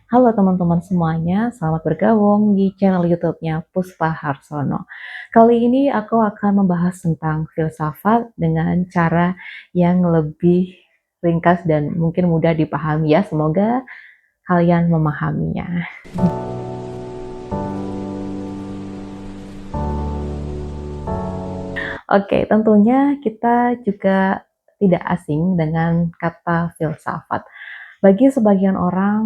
Halo teman-teman semuanya, selamat bergabung di channel YouTube-nya Puspa Harsono. Kali ini aku akan membahas tentang filsafat dengan cara yang lebih ringkas dan mungkin mudah dipahami ya. Semoga kalian memahaminya. Oke, tentunya kita juga tidak asing dengan kata filsafat. Bagi sebagian orang,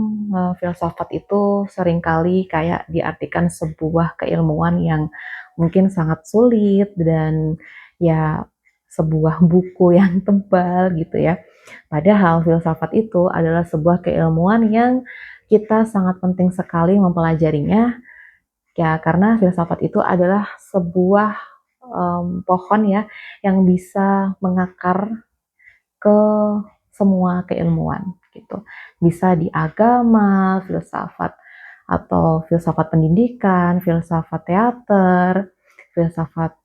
filsafat itu seringkali kayak diartikan sebuah keilmuan yang mungkin sangat sulit dan ya sebuah buku yang tebal gitu ya. Padahal filsafat itu adalah sebuah keilmuan yang kita sangat penting sekali mempelajarinya, ya karena filsafat itu adalah sebuah pohon ya yang bisa mengakar ke semua keilmuan gitu. Bisa di agama, filsafat atau filsafat pendidikan, filsafat teater, filsafat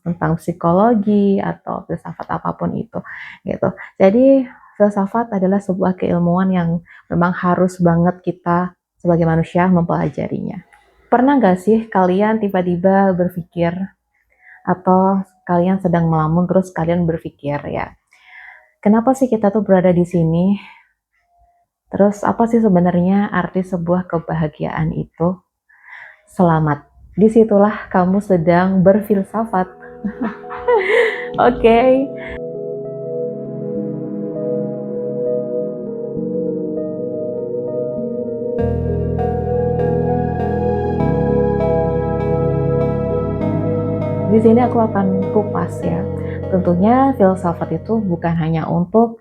tentang psikologi atau filsafat apapun itu gitu. Jadi filsafat adalah sebuah keilmuan yang memang harus banget kita sebagai manusia mempelajarinya. Pernah nggak sih kalian tiba-tiba berpikir atau kalian sedang melamun terus kalian berpikir ya, kenapa sih kita tuh berada di sini? Terus apa sih sebenarnya arti sebuah kebahagiaan itu? Selamat. Disitulah kamu sedang berfilsafat. Oke. Okay. Di sini aku akan kupas ya. Tentunya filsafat itu bukan hanya untuk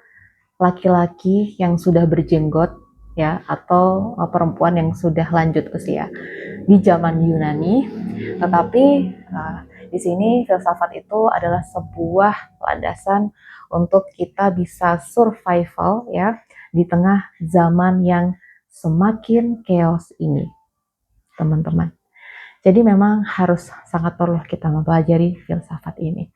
laki-laki yang sudah berjenggot ya atau perempuan yang sudah lanjut usia di zaman Yunani, tetapi di sini filsafat itu adalah sebuah landasan untuk kita bisa survival ya di tengah zaman yang semakin chaos ini, teman-teman. Jadi memang harus sangat perlu kita mempelajari filsafat ini.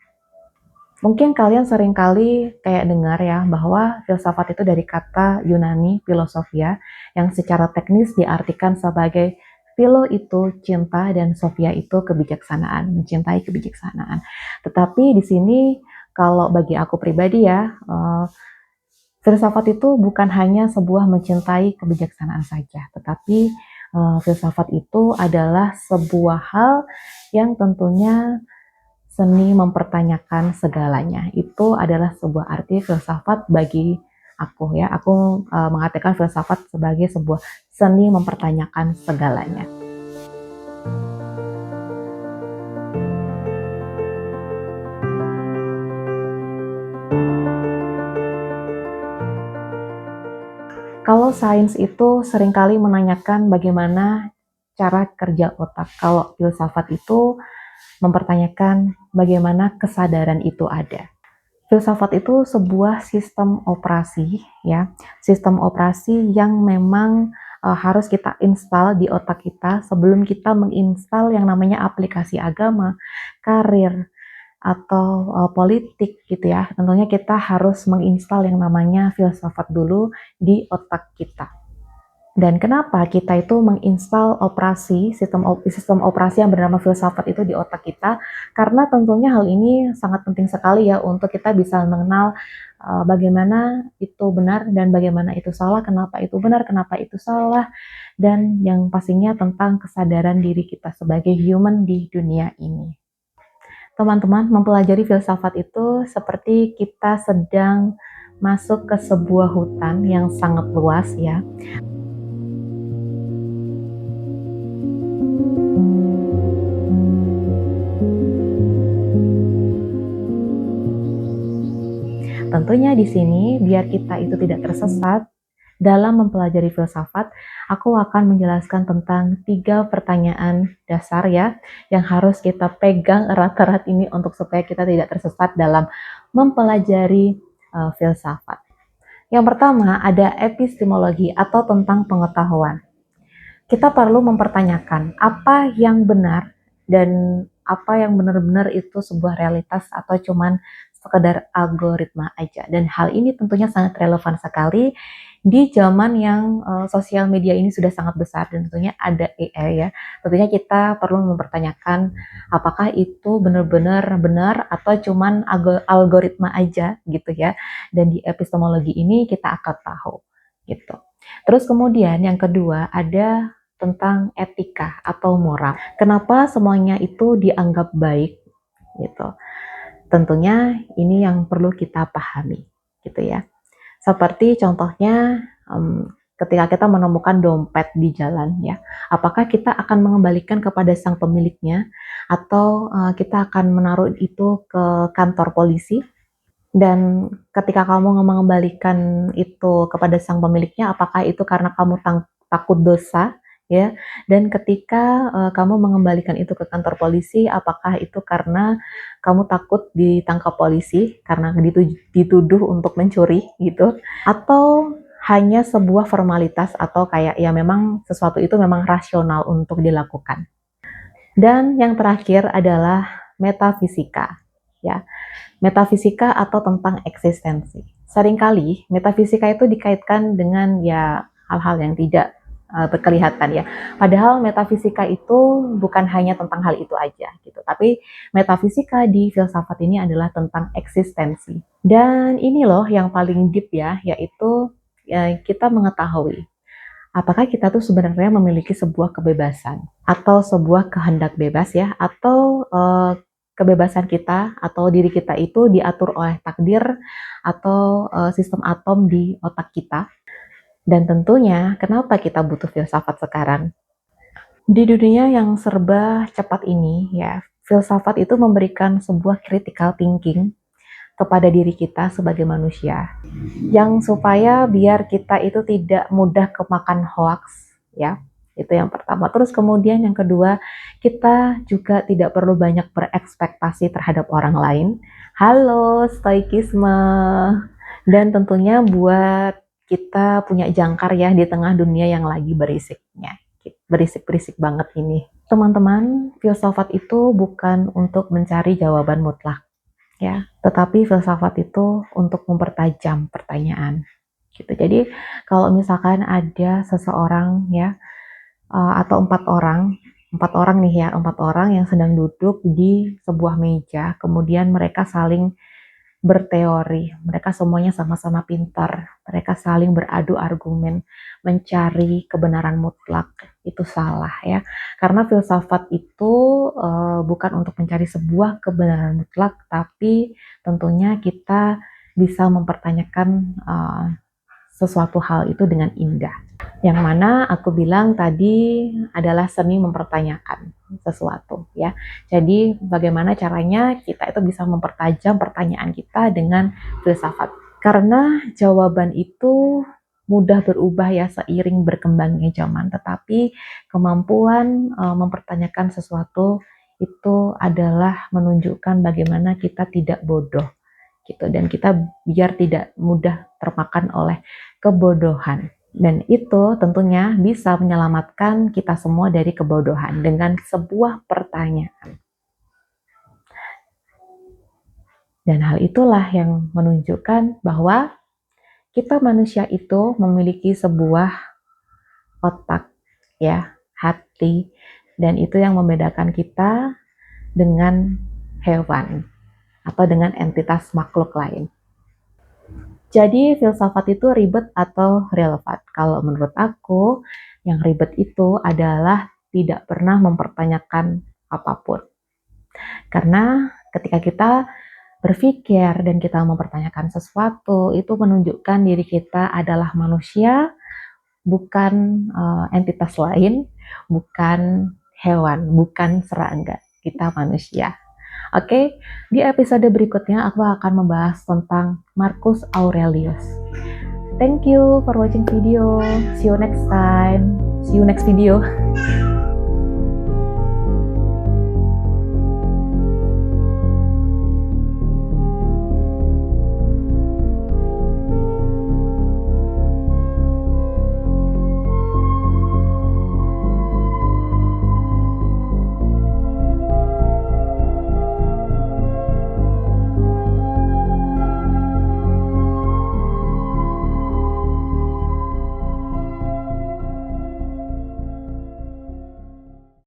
Mungkin kalian seringkali kayak dengar ya bahwa filsafat itu dari kata Yunani filosofia yang secara teknis diartikan sebagai philo itu cinta dan sophia itu kebijaksanaan, mencintai kebijaksanaan. Tetapi di sini kalau bagi aku pribadi ya, filsafat itu bukan hanya sebuah mencintai kebijaksanaan saja, tetapi filsafat itu adalah sebuah hal yang tentunya seni mempertanyakan segalanya. Itu adalah sebuah arti filsafat bagi aku ya. Aku mengartikan filsafat sebagai sebuah seni mempertanyakan segalanya. Kalau sains itu seringkali menanyakan bagaimana cara kerja otak. Kalau filsafat itu mempertanyakan bagaimana kesadaran itu ada. Filsafat itu sebuah sistem operasi ya, sistem operasi yang memang harus kita install di otak kita sebelum kita menginstal yang namanya aplikasi agama, karir, atau politik gitu ya. Tentunya kita harus menginstal yang namanya filsafat dulu di otak kita. Dan kenapa kita itu menginstal sistem operasi yang bernama filsafat itu di otak kita? Karena tentunya hal ini sangat penting sekali ya untuk kita bisa mengenal bagaimana itu benar dan bagaimana itu salah, kenapa itu benar, kenapa itu salah, dan yang pastinya tentang kesadaran diri kita sebagai human di dunia ini. Teman-teman, mempelajari filsafat itu seperti kita sedang masuk ke sebuah hutan yang sangat luas ya. Tentunya di sini, biar kita itu tidak tersesat dalam mempelajari filsafat, aku akan menjelaskan tentang 3 pertanyaan dasar ya, yang harus kita pegang erat-erat ini untuk supaya kita tidak tersesat dalam mempelajari filsafat. Yang pertama ada epistemologi atau tentang pengetahuan. Kita perlu mempertanyakan apa yang benar dan apa yang benar-benar itu sebuah realitas atau cuman sekedar algoritma aja. Dan hal ini tentunya sangat relevan sekali Di zaman yang sosial media ini sudah sangat besar dan tentunya ada AI ya, tentunya kita perlu mempertanyakan apakah itu benar-benar benar atau cuman algoritma aja gitu ya. Dan di epistemologi ini kita akan tahu gitu. Terus kemudian yang kedua ada tentang etika atau moral. Kenapa semuanya itu dianggap baik gitu. Tentunya ini yang perlu kita pahami gitu ya. Seperti contohnya ketika kita menemukan dompet di jalan ya, apakah kita akan mengembalikan kepada sang pemiliknya atau kita akan menaruh itu ke kantor polisi? Dan ketika kamu mengembalikan itu kepada sang pemiliknya, apakah itu karena kamu takut dosa ya? Dan ketika kamu mengembalikan itu ke kantor polisi, apakah itu karena kamu takut ditangkap polisi karena dituduh untuk mencuri gitu? Atau hanya sebuah formalitas atau kayak ya memang sesuatu itu memang rasional untuk dilakukan? Dan yang terakhir adalah metafisika ya. Metafisika atau tentang eksistensi. Seringkali metafisika itu dikaitkan dengan ya hal-hal yang tidak berkelihatan ya. Padahal metafisika itu bukan hanya tentang hal itu aja gitu. Tapi metafisika di filsafat ini adalah tentang eksistensi. Dan ini loh yang paling deep ya, yaitu kita mengetahui apakah kita tuh sebenarnya memiliki sebuah kebebasan atau sebuah kehendak bebas ya, atau kebebasan kita atau diri kita itu diatur oleh takdir atau sistem atom di otak kita. Dan tentunya kenapa kita butuh filsafat sekarang? Di dunia yang serba cepat ini ya, filsafat itu memberikan sebuah critical thinking kepada diri kita sebagai manusia yang supaya biar kita itu tidak mudah kemakan hoax ya. Itu yang pertama. Terus kemudian yang kedua, kita juga tidak perlu banyak berekspektasi terhadap orang lain. Halo, stoikisme. Dan tentunya buat kita punya jangkar ya di tengah dunia yang lagi berisiknya. Berisik-berisik banget ini. Teman-teman, filsafat itu bukan untuk mencari jawaban mutlak ya, tetapi filsafat itu untuk mempertajam pertanyaan gitu. Jadi kalau misalkan ada seseorang ya atau empat orang nih ya, empat orang yang sedang duduk di sebuah meja, kemudian mereka saling berteori, mereka semuanya sama-sama pintar, mereka saling beradu argumen, mencari kebenaran mutlak, itu salah ya. Karena filsafat itu bukan untuk mencari sebuah kebenaran mutlak, tapi tentunya kita bisa mempertanyakan sesuatu hal itu dengan indah. Yang mana aku bilang tadi adalah seni mempertanyakan sesuatu ya. Jadi bagaimana caranya kita itu bisa mempertajam pertanyaan kita dengan filsafat. Karena jawaban itu mudah berubah ya seiring berkembangnya zaman, tetapi kemampuan mempertanyakan sesuatu itu adalah menunjukkan bagaimana kita tidak bodoh gitu, dan kita biar tidak mudah termakan oleh kebodohan. Dan itu tentunya bisa menyelamatkan kita semua dari kebodohan dengan sebuah pertanyaan. Dan hal itulah yang menunjukkan bahwa kita manusia itu memiliki sebuah otak ya, hati, dan itu yang membedakan kita dengan hewan atau dengan entitas makhluk lain. Jadi filsafat itu ribet atau relevan? Kalau menurut aku, yang ribet itu adalah tidak pernah mempertanyakan apapun. Karena ketika kita berpikir dan kita mempertanyakan sesuatu, itu menunjukkan diri kita adalah manusia, bukan entitas lain, bukan hewan, bukan serangga. Kita manusia. Oke, di episode berikutnya aku akan membahas tentang Marcus Aurelius. Thank you for watching video. See you next time. See you next video.